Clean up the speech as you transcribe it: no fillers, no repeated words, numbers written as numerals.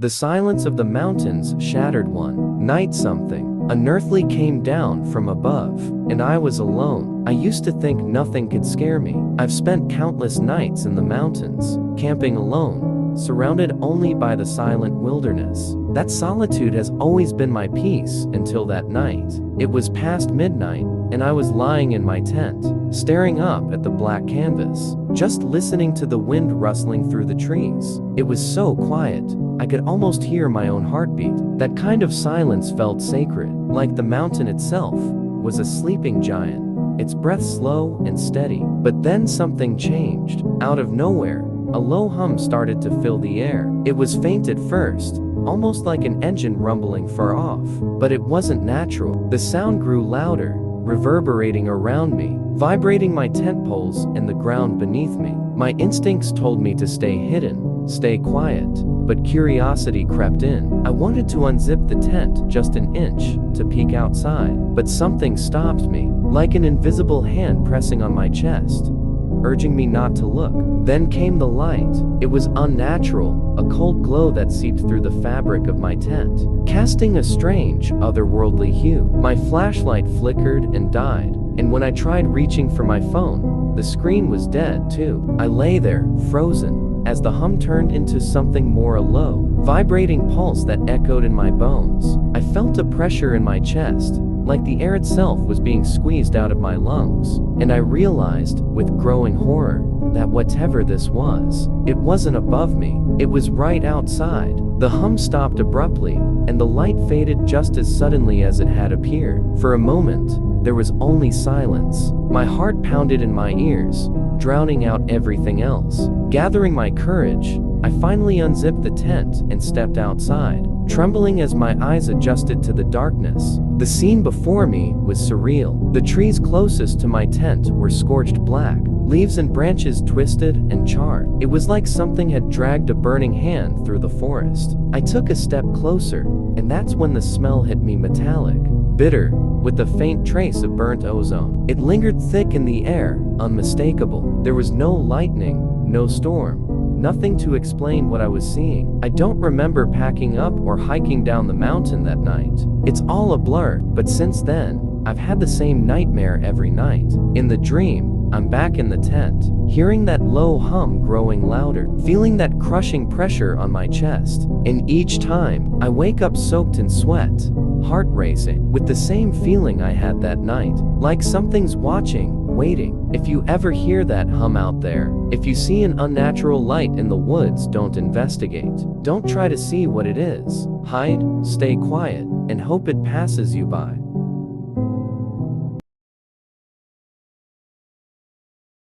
The silence of the mountains shattered one night. Something unearthly came down from above, and I was alone. I used to think nothing could scare me. I've spent countless nights in the mountains, camping alone, surrounded only by the silent wilderness. That solitude has always been my peace until that night. It was past midnight, and I was lying in my tent, staring up at the black canvas, just listening to the wind rustling through the trees. It was so quiet, I could almost hear my own heartbeat. That kind of silence felt sacred, like the mountain itself was a sleeping giant, its breath slow and steady. But then something changed. Out of nowhere, a low hum started to fill the air. It was faint at first, almost like an engine rumbling far off, but it wasn't natural. The sound grew louder, reverberating around me, vibrating my tent poles and the ground beneath me. My instincts told me to stay hidden, stay quiet, but curiosity crept in. I wanted to unzip the tent just an inch to peek outside, but something stopped me, like an invisible hand pressing on my chest, urging me not to look. Then came the light. It was unnatural, a cold glow that seeped through the fabric of my tent, casting a strange, otherworldly hue. My flashlight flickered and died, and when I tried reaching for my phone, the screen was dead too. I lay there, frozen, as the hum turned into something more, a low, vibrating pulse that echoed in my bones. I felt a pressure in my chest, like the air itself was being squeezed out of my lungs, and I realized, with growing horror, that whatever this was, it wasn't above me, it was right outside. The hum stopped abruptly, and the light faded just as suddenly as it had appeared. For a moment, there was only silence. My heart pounded in my ears, drowning out everything else. Gathering my courage, I finally unzipped the tent and stepped outside, trembling as my eyes adjusted to the darkness. The scene before me was surreal. The trees closest to my tent were scorched black, leaves and branches twisted and charred. It was like something had dragged a burning hand through the forest. I took a step closer, and that's when the smell hit me, metallic, bitter, with a faint trace of burnt ozone. It lingered thick in the air, unmistakable. There was no lightning, no storm, nothing to explain what I was seeing. I don't remember packing up or hiking down the mountain that night. It's all a blur, but since then, I've had the same nightmare every night. In the dream, I'm back in the tent, hearing that low hum growing louder, feeling that crushing pressure on my chest. And each time, I wake up soaked in sweat, heart racing, with the same feeling I had that night, like something's watching, waiting. If you ever hear that hum out there, if you see an unnatural light in the woods, don't investigate. Don't try to see what it is. Hide, stay quiet, and hope it passes you by.